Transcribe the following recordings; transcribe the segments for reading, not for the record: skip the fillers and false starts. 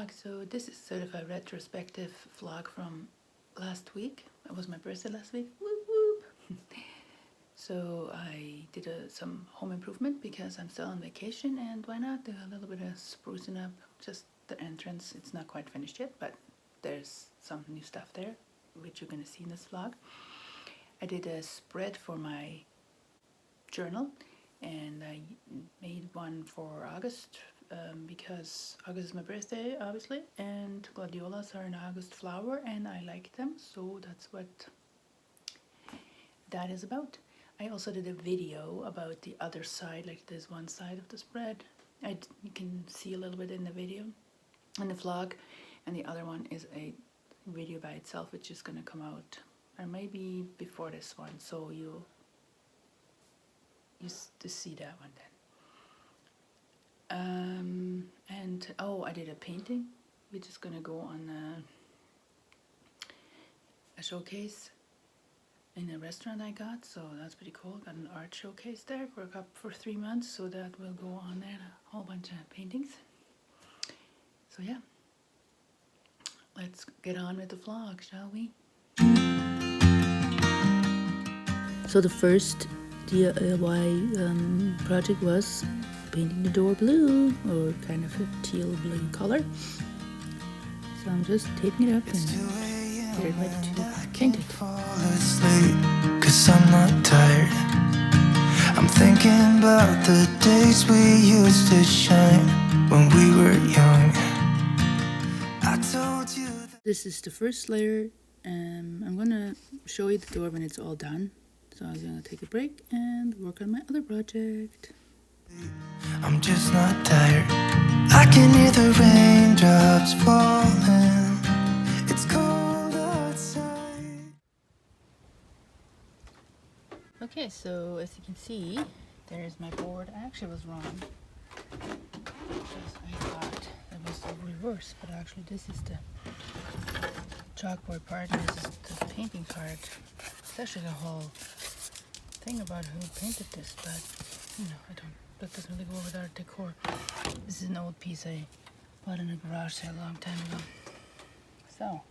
vlog. So this is sort of a retrospective vlog from last week. It was my birthday last week. Whoop whoop. So I did some home improvement because I'm still on vacation, and why not do a little bit of sprucing up just the entrance. It's not quite finished yet, but there's some new stuff there which you're gonna see in this vlog. I did a spread for my journal, and I made one for August because August is my birthday, obviously, and gladiolas are an August flower and I like them, so that's what that is about. I also did a video about the other side, like there's one side of the spread. You can see a little bit in the video, in the vlog, and the other one is a video by itself, which is going to come out, or maybe before this one, so you'll to see that one then. And oh, I did a painting which is gonna go on a showcase in a restaurant I got, so that's pretty cool. Got an art showcase there for 3 months, so that will go on there, a whole bunch of paintings. So yeah, let's get on with the vlog, shall we? So the first DIY project was painting the door blue, or kind of a teal blue color. So I'm just taping it up and getting ready to paint it. Cause I'm not tired. I'm thinking about the days we used to shine when we were young. I told you this is the first layer. I'm gonna show you the door when it's all done. So I'm gonna take a break and work on my other project. I'm just not tired. I can hear the raindrops falling. It's cold outside. Okay, so as you can see, there's my board. I actually was wrong, because I thought it was the reverse, but actually this is the chalkboard part and this is the painting part. It's actually the whole thing about who painted this, but you know, that doesn't really go with our decor. This is an old piece I bought in a garage sale a long time ago. So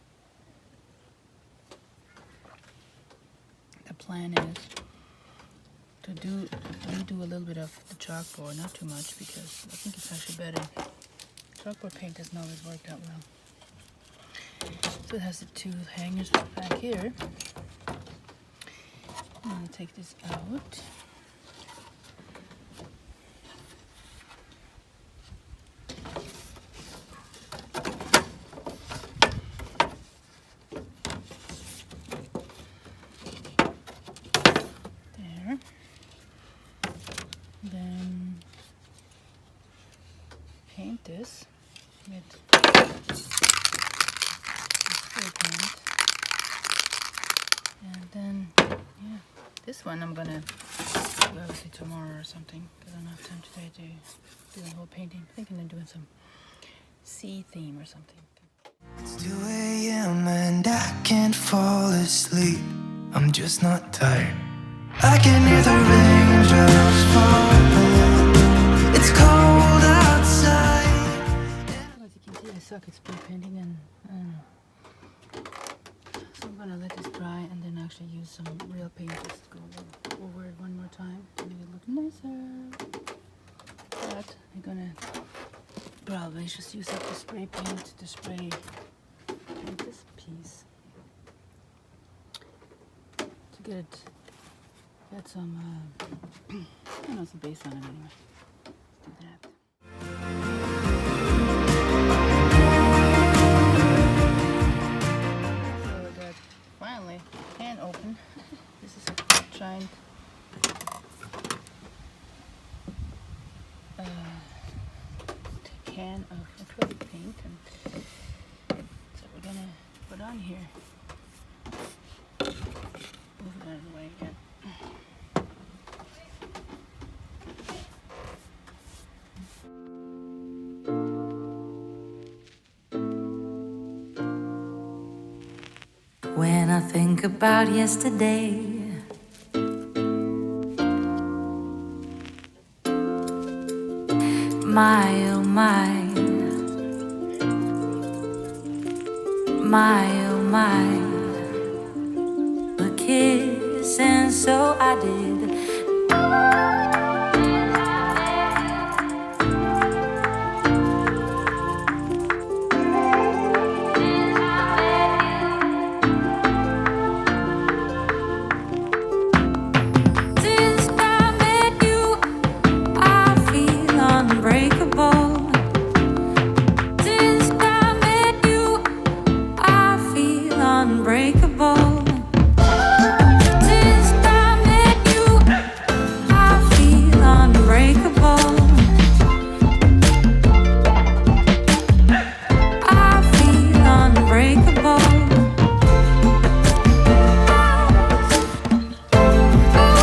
the plan is to redo a little bit of the chalkboard, not too much, because I think it's actually better. Chalkboard paint doesn't always work out well. So it has the two hangers back here. I'm going to take this out. There. Then paint this with spray paint. And then, yeah, this one I'm gonna do obviously tomorrow or something, because I don't have time today to do a whole painting. I'm thinking of doing some sea theme or something. It's 2 a.m. and I can't fall asleep. I'm just not tired. I can hear the raindrops falling. It's cold outside. As you can see, I suck at spray painting, and I don't know. So I'm gonna let this dry and then actually use some real paint just to go over it one more time to make it look nicer. But I'm gonna probably just use up the spray paint to spray paint this piece to get some I know, some base on it anyway. Let's do that. Finally, can open. This is a giant can of acrylic paint, and so we're gonna put on here. Move it out of the way again. When I think about yesterday, my oh my, My, oh my, a kiss, and so I did. Since I met you, I feel unbreakable. Since I met you, I feel unbreakable. Since I met you, I feel unbreakable. I feel unbreakable. Oh,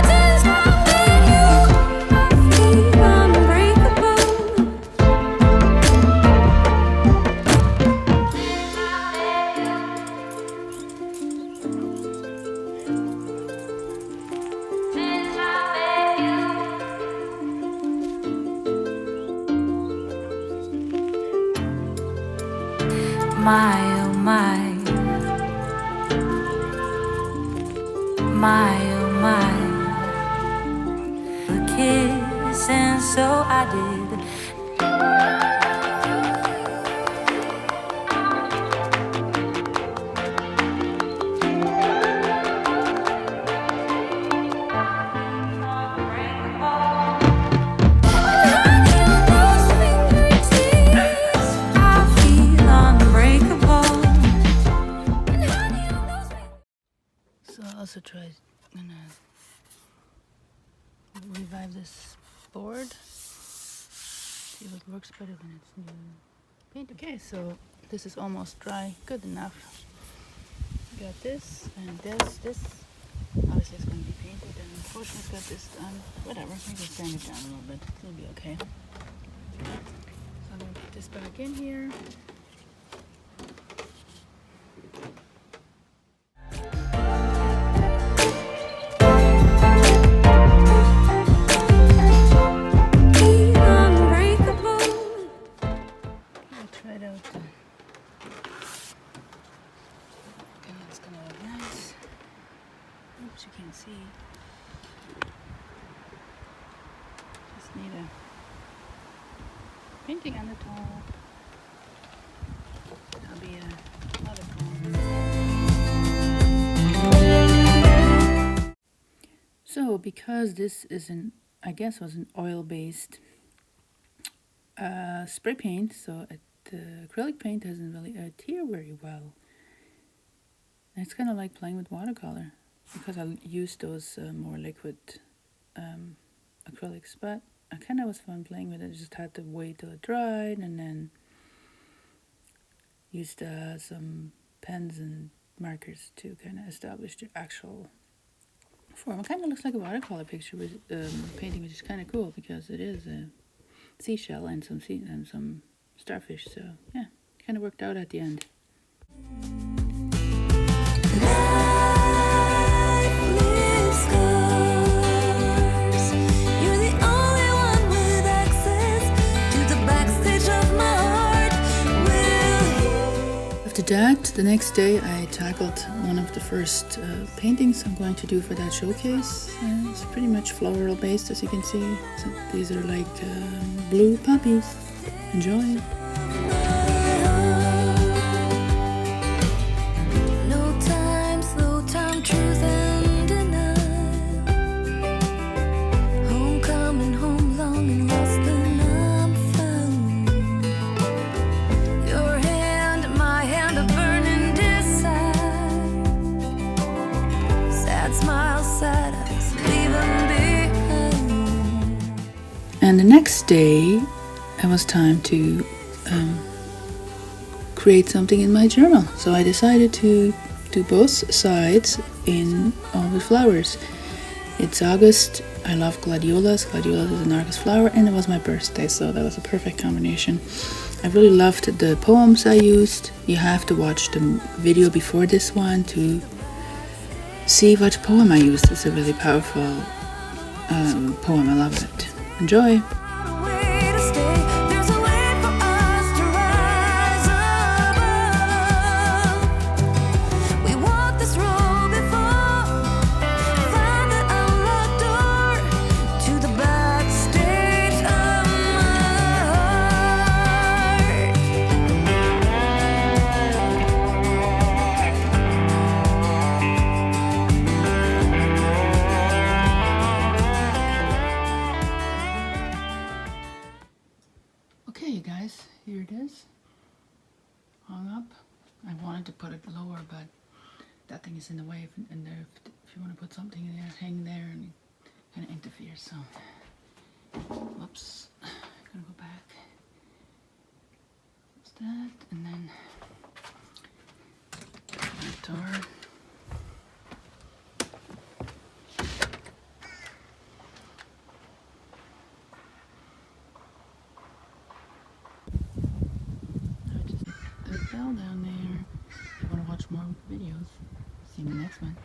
since I met you, I feel unbreakable. My, oh my, my, oh my, a kiss, and so I did. I feel unbreakable. So I also tried gonna revive this board. See if it works better when it's new paint. Okay, so this is almost dry, good enough. Got this and this. Obviously it's gonna be painted, and unfortunately it's got this done. Whatever, maybe sand it down a little bit. It'll be okay. So I'm gonna put this back in here. Feel unbreakable. I'll try it out. Okay, it's gonna look nice. Oops, you can't see. Just need a painting on the top. That'll be a lot of fun. So because this isn't, I guess was an oil-based spray paint, so the acrylic paint doesn't really adhere very well. And it's kind of like playing with watercolor because I used those more liquid acrylics, but I kind of was fun playing with it. I just had to wait till it dried and then used some pens and markers to kind of establish the actual form. It kind of looks like a watercolor picture with painting, which is kind of cool because it is a seashell and some starfish. So yeah, kind of worked out at the end. After that, the next day I tackled one of the first paintings I'm going to do for that showcase. It's pretty much floral based, as you can see. So these are like blue puppies. Enjoy. And the next day, it was time to create something in my journal. So I decided to do both sides in all with flowers. It's August. I love gladiolas. Gladiolas is an August flower, and it was my birthday, so that was a perfect combination. I really loved the poems I used. You have to watch the video before this one to see what poem I used. It's a really powerful poem. I love it. Enjoy! door, but that thing is in the way, and if you want to put something in there, hang there, and it kind of interferes. So, whoops, gonna go back. What's that? And then that door. There's a bell down there. If you want to watch more videos, see you in the next one.